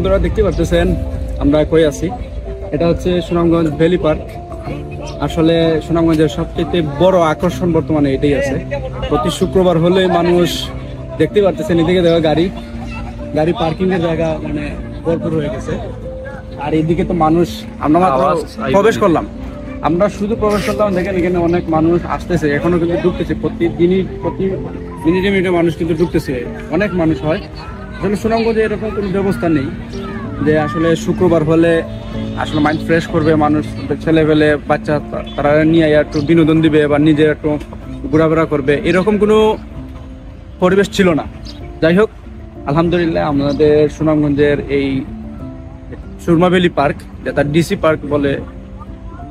বন্ধুরা দেখতে পাচ্ছেন আমরা কই আছি। এটা হচ্ছে সুনামগঞ্জ ভ্যালি পার্ক। আসলে সুনামগঞ্জের সবচেয়ে বড় আকর্ষণ বর্তমানে এটাই আছে। প্রতি শুক্রবার হলে মানুষ দেখতে পাচ্ছেন এদিকে দেওয়া গাড়ি পার্কিং এর জায়গা মানে ভরপুর হয়ে গেছে। আর এইদিকে তো মানুষ আমরা প্রবেশ করলাম, আমরা শুধু প্রবেশ করলাম, দেখেন এখানে অনেক মানুষ আসতেছে, এখনো কিন্তু ঢুকতেছে, প্রতি মিনিটে মিনিটে মানুষ কিন্তু ঢুকতেছে, অনেক মানুষ হয়। আসলে সুনামগঞ্জে এরকম কোনো ব্যবস্থা নেই যে আসলে শুক্রবার হলে আসলে মাইন্ড ফ্রেশ করবে মানুষ, ছেলে পেলে বাচ্চা তারা নিয়ে একটু বিনোদন দিবে বা নিজে একটু ঘোরাফেরা করবে, এরকম কোনো পরিবেশ ছিল না। যাই হোক, আলহামদুলিল্লাহ আমাদের সুনামগঞ্জের এই সুরমা ভ্যালি পার্ক, যেটা ডিসি পার্ক বলে,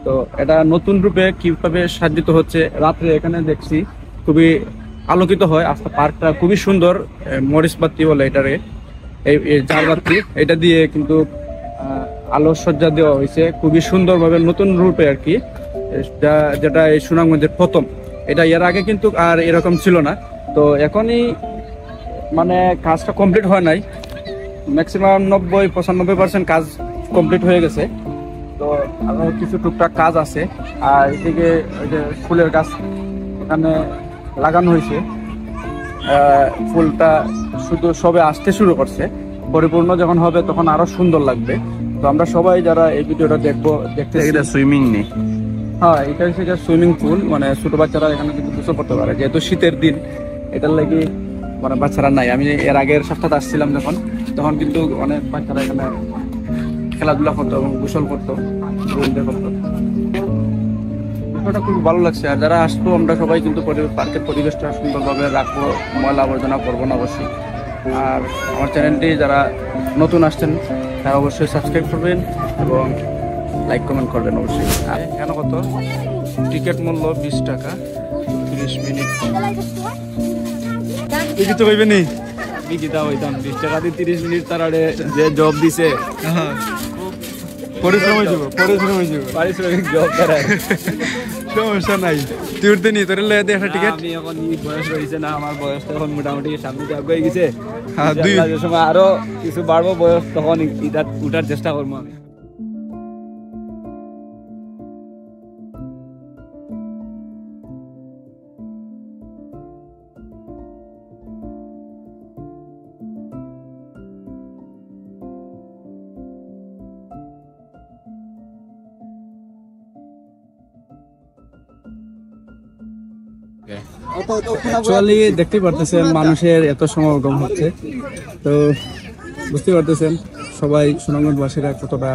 তো এটা নতুন রূপে কিভাবে সাজ্জিত হচ্ছে। রাত্রে এখানে দেখছি খুবই আলোকিত হয়, আজকে পার্কটা খুবই সুন্দর। মরিচ বাতি বলে এটারে, এই জার বাতি, এটা দিয়ে কিন্তু আলোকসজ্জা দেওয়া হয়েছে খুবই সুন্দরভাবে, নতুন রূপে আর কি, যেটা এই সুনামগঞ্জের প্রথম। এটা এর আগে কিন্তু আর এরকম ছিল না। তো এখনই মানে কাজটা কমপ্লিট হয় নাই, ম্যাক্সিমাম 90-95% কাজ কমপ্লিট হয়ে গেছে। তো আরো কিছু টুকটাক কাজ আছে। আর এদিকে ওই যে ফুলের গাছ এখানে লাগানো হয়েছে, ফুলটা শুধু সবে আসতে শুরু করছে, পরিপূর্ণ যখন হবে তখন আরো সুন্দর লাগবে। তো আমরা সবাই যারা এই ভিডিওটা দেখতে সুইমিং নেই, হ্যাঁ এটা হচ্ছে সুইমিং পুল, মানে ছোট বাচ্চারা এখানে কিন্তু গোসল করতে পারে, যেহেতু শীতের দিন এটার লাগি মানে বাচ্চারা নাই। আমি এর আগের সপ্তাহে আসছিলাম যখন, তখন কিন্তু অনেক বাচ্চারা এখানে খেলাধুলা করতো এবং গোসল করতো, বিষয়টা খুব ভালো লাগছে। আর যারা আসতো আমরা সবাই কিন্তু পার্কের পরিবেশটা সুন্দরভাবে রাখবো, ময়লা আবর্জনা করবো না অবশ্যই। আর আমার চ্যানেলটি যারা নতুন আসছেন তারা অবশ্যই সাবস্ক্রাইব করবেন এবং লাইক কমেন্ট করবেন অবশ্যই। আর কেন কত টিকিট মূল্য 20 টাকা, 30 মিনিট। টিকিট তো পাইবে নি, টিকিট হইতাম 20 টাকা দিয়ে 30 মিনিট, তার আগে যে জব দিছে পারিশ্রমিক জব করার সমস্যা নাই। তুই উঠতে নি তোর লেগে একটা টিকিট। আমি এখন বয়স রয়েছে না, আমার বয়সটা এখন মোটামুটি সামনে যাব হয়ে গেছে, সময় আরো কিছু বাড়বো বয়স, তখন উঠার চেষ্টা করবো আমি। অ্যাকচুয়ালি দেখতে পারতেছেন মানুষের এত সমাগম হচ্ছে, তো বুঝতে পারতেছেন সবাই সুনামগঞ্জবাসীরা কতটা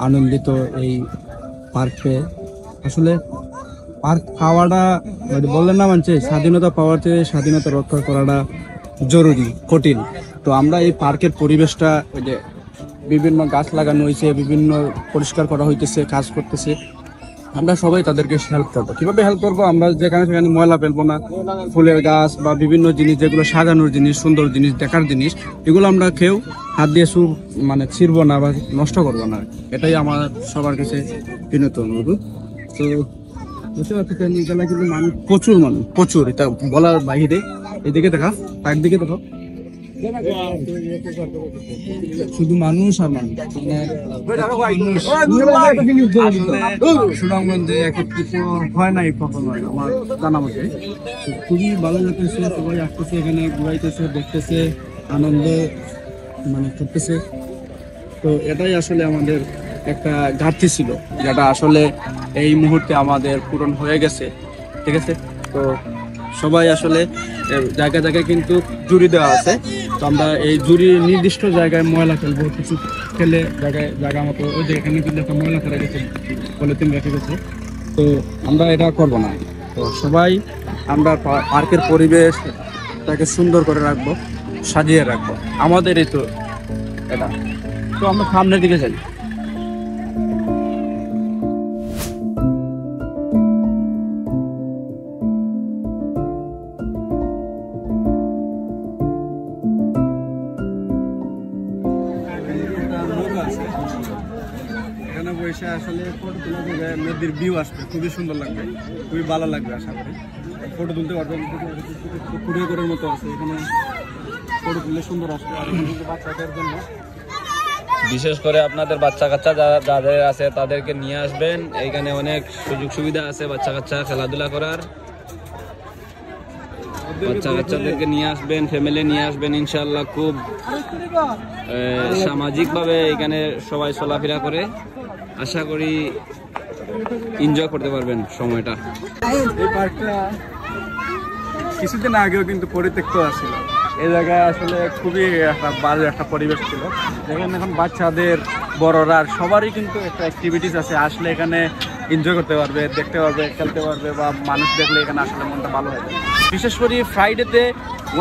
আনন্দিত এই পার্কে। আসলে পার্ক পাওয়াটা বললেন না, মানছে স্বাধীনতা পাওয়ার চেয়ে স্বাধীনতা রক্ষা করাটা জরুরি, কঠিন। তো আমরা এই পার্কের পরিবেশটা ওই যে বিভিন্ন গাছ লাগানো হয়েছে, বিভিন্ন পরিষ্কার করা হইতেছে, কাজ করতেছে, আমরা সবাই তাদেরকে হেল্প করবো। কিভাবে হেল্প করবো? আমরা যেখানে সেখানে ময়লা ফেলবো না, ফুলের গাছ বা বিভিন্ন জিনিস যেগুলো সাজানোর জিনিস, সুন্দর জিনিস, দেখার জিনিস, এগুলো আমরা কেউ হাত দিয়ে মানে ছিড়বো না বা নষ্ট করবো না। এটাই আমার সবার কাছে বিনীত অনুরোধ। তো বুঝতে পারছেন এগুলা কিন্তু মানুষ প্রচুর, এটা বলার বাইরে। এদিকে দেখা, একদিকে দেখো, শুধু মানুষ আর মানুষ। সুনামগঞ্জে একত্রিত হয় নাই কখনো, আমার জানা মতে। খুবই ভালো লাগতেছে, সবাই আসতেছে এখানে, ঘুরাইতেছে, দেখতেছে, আনন্দ মানে করতেছে। তো এটাই আসলে আমাদের একটা ঘাটতি ছিল, যেটা আসলে এই মুহূর্তে আমাদের পূরণ হয়ে গেছে। ঠিক আছে, তো সবাই আসলে জায়গায় জায়গায় কিন্তু জুড়ি দেওয়া আছে। তো আমরা এই জুড়ি নির্দিষ্ট জায়গায় ময়লা ফেলবো, কিছু ফেলে জায়গা মতো, ওই যে এখানে কিন্তু একটা ময়লা ফেলে গেছে, পলিথিন রেখে গেছে, তো আমরা এটা করবো না। তো সবাই আমরা পার্কের পরিবেশটাকে সুন্দর করে রাখবো, সাজিয়ে রাখবো, আমাদেরই তো এটা। তো আমরা সামনের দিকে যাই। এখানে বসে আসলে ফটো তোলা যাবে, নদীর ভিউ আসবে, খুবই সুন্দর লাগবে, খুবই ভালো লাগবে। আশা করি ফটো তুলতে পারবেন, পুকুরে করার মতো আছে, এখানে ফটো তুললে সুন্দর আসবে। আর বাচ্চাদের জন্য বিশেষ করে আপনাদের বাচ্চা কাচ্চা যাদের আছে তাদেরকে নিয়ে আসবেন। এইখানে অনেক সুযোগ সুবিধা আছে বাচ্চা কাচ্চা খেলাধুলা করার। বাচ্চা কাচ্চাদেরকে নিয়ে আসবেন, ফ্যামিলি নিয়ে আসবেন, ইনশাআল্লাহ খুব সামাজিকভাবে এখানে সবাই চলাফেরা করে। আশা করি এনজয় করতে পারবেন সময়টা। এই পার্কটা কিছুদিন আগেও কিন্তু পরিত্যক্ত আছিল। এই জায়গায় আসলে খুবই একটা বাজে একটা পরিবেশ ছিল, যেখানে এখন বাচ্চাদের বড়রা সবারই কিন্তু একটা অ্যাক্টিভিটিস আছে, আসলে এখানে এনজয় করতে পারবে, দেখতে পারবে, খেলতে পারবে, বা মানুষ দেখলে এখানে আসলে মনটা ভালো হয়। বিশেষ করে ফ্রাইডেতে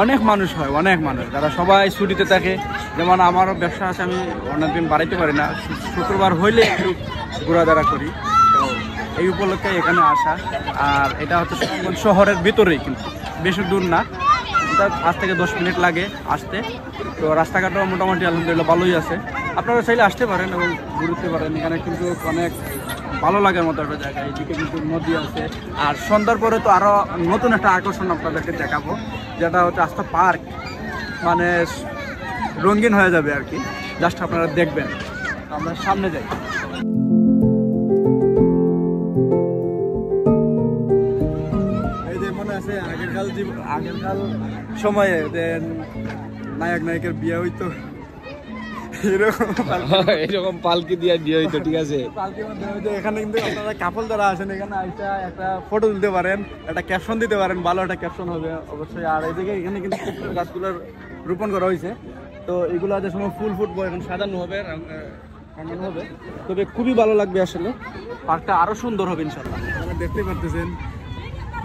অনেক মানুষ হয়, অনেক মানুষ যারা সবাই ছুটিতে থাকে। যেমন আমারও ব্যবসা আছে, আমি অনেকদিন বাড়াইতে পারি না, শুক্রবার হইলে একটু ঘোরাফেরা করি, তো এই উপলক্ষে এখানে আসা। আর এটা হচ্ছে সুনামগঞ্জ শহরের ভিতরেই, কিন্তু বেশি দূর না, এটা 5 থেকে 10 মিনিট লাগে আসতে। তো রাস্তাঘাটও মোটামুটি আলহামদুলিল্লাহ ভালোই আছে, আপনারা চাইলে আসতে পারেন এবং ঘুরতে পারেন। এখানে কিন্তু অনেক ভালো লাগার মতো একটা জায়গা। এইদিকে কিন্তু নদী আছে, আর সন্ধ্যার পরে তো আরও নতুন একটা আকর্ষণ আপনাদেরকে দেখাবো, যেটা হচ্ছে আস্থা পার্ক, মানে রঙিন হয়ে যাবে আর কি। জাস্ট আপনারা দেখবেন। আমরা সামনে যাই। এই যে মনে আছে আগেরকাল সময়ে যে নায়ক নায়িকার বিয়ে হইতো, এরকম পালকি দিয়ে বিয়ে হইতো, ঠিক আছে। এখানে কিন্তু আপনারা কাপল যারা আছেন এখানে আইসা একটা ফটো তুলতে পারেন, একটা ক্যাপশন দিতে পারেন, ভালো একটা ক্যাপশন হবে অবশ্যই। আর এইদিকে এখানে কিন্তু গাছগুলোর রোপণ করা হয়েছে, তো এগুলো যে সময় ফুল ফুটবো এখন সাজানো হবে, রাঙানো হবে, তবে খুবই ভালো লাগবে। আসলে পার্কটা আরো সুন্দর হবে ইনশাল্লাহ। আপনারা দেখতেই পারতেছেন,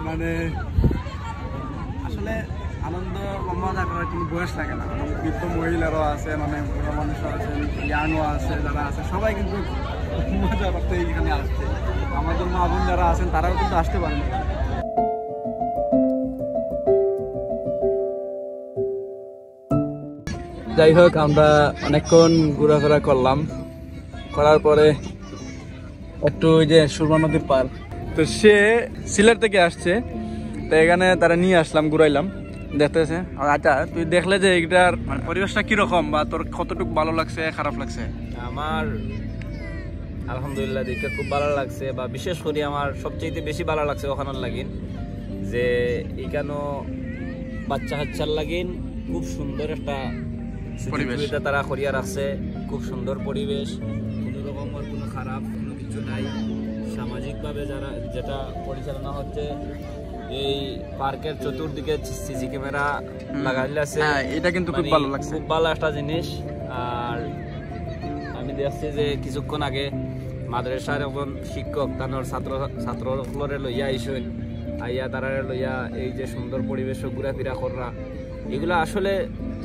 মানে আসলে আনন্দ মজা করার কোনো বয়স লাগে না। বৃদ্ধ মহিলারাও আছে, মানে বুড়ো মানুষও আছেন, ইয়াংও আছে, যারা আছে সবাই কিন্তু মজা করতে এখানে আসছে। আমাদের মা বোন যারা আছেন তারাও কিন্তু আসতে পারেন। যাই হোক, আমরা অনেকক্ষণ ঘোরাফেরা করলাম, করার পরে একটু ওই যে সুরমা নদীর পার, তো সে সিলেট থেকে আসছে, তো এখানে তারা নিয়ে আসলাম, ঘুরাইলাম, দেখতেছে। আচ্ছা, তুই দেখলে যে এটার মানে পরিবেশটা কিরকম, বা তোর কতটুকু ভালো লাগছে, খারাপ লাগছে? আমার আলহামদুলিল্লাহ দেখে খুব ভালো লাগছে, বা বিশেষ করে আমার সবচেয়ে বেশি ভালো লাগছে ওখানে লাগিন, যে এখানে বাচ্চা কাচ্চার লাগিন খুব সুন্দর একটা পরিবেশ তারা করিয়া রাখছে। খুব সুন্দর পরিবেশ, কোনো রকমের কোনো খারাপ কোনো কিছু নাই। সামাজিকভাবে যারা যেটা পরিচালনা হচ্ছে, এই পার্কের চতুর্দিকে সিসি ক্যামেরা লাগাইলে আছে, এটা কিন্তু খুব ভালো লাগছে, খুব ভালো একটা জিনিস। আর আমি দেখছি যে কিছুক্ষণ আগে মাদ্রাসার একজন শিক্ষক তার ছাত্ররে লইয়া আইসেন, আইয়া তারা লইয়া এই যে সুন্দর পরিবেশ ঘুরাফেরা করা, এগুলো আসলে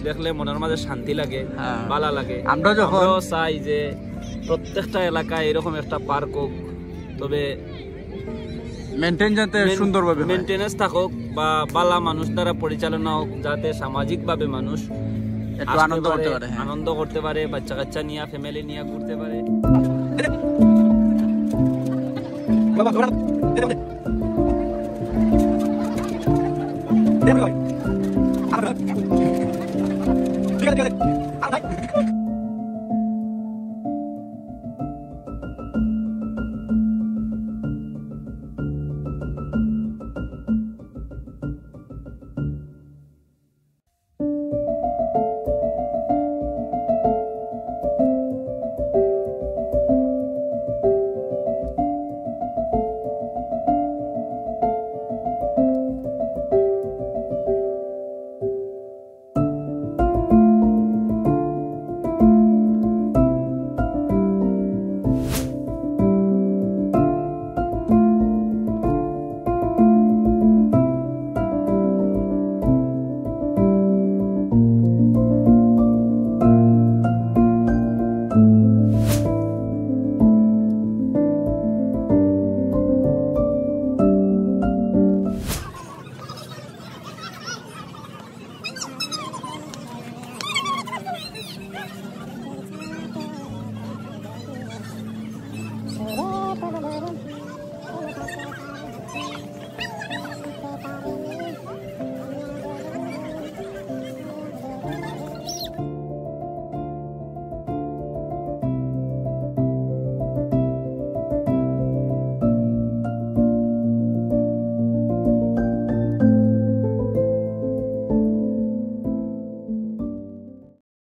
দেখলে মনের মাঝে শান্তি লাগে, ভালো লাগে। আমরা যখন চাই যে প্রত্যেকটা এলাকায় এরকম একটা পার্ক হোক, তবে মেনটেনেন্স থাকুক, বা বালা মানুষ দ্বারা পরিচালনা হোক, যাতে সামাজিকভাবে মানুষ আনন্দ করতে পারে, বাচ্চা কাচ্চা নিয়ে, ফ্যামিলি নিয়ে ঘুরতে পারে। ঠিক আছে।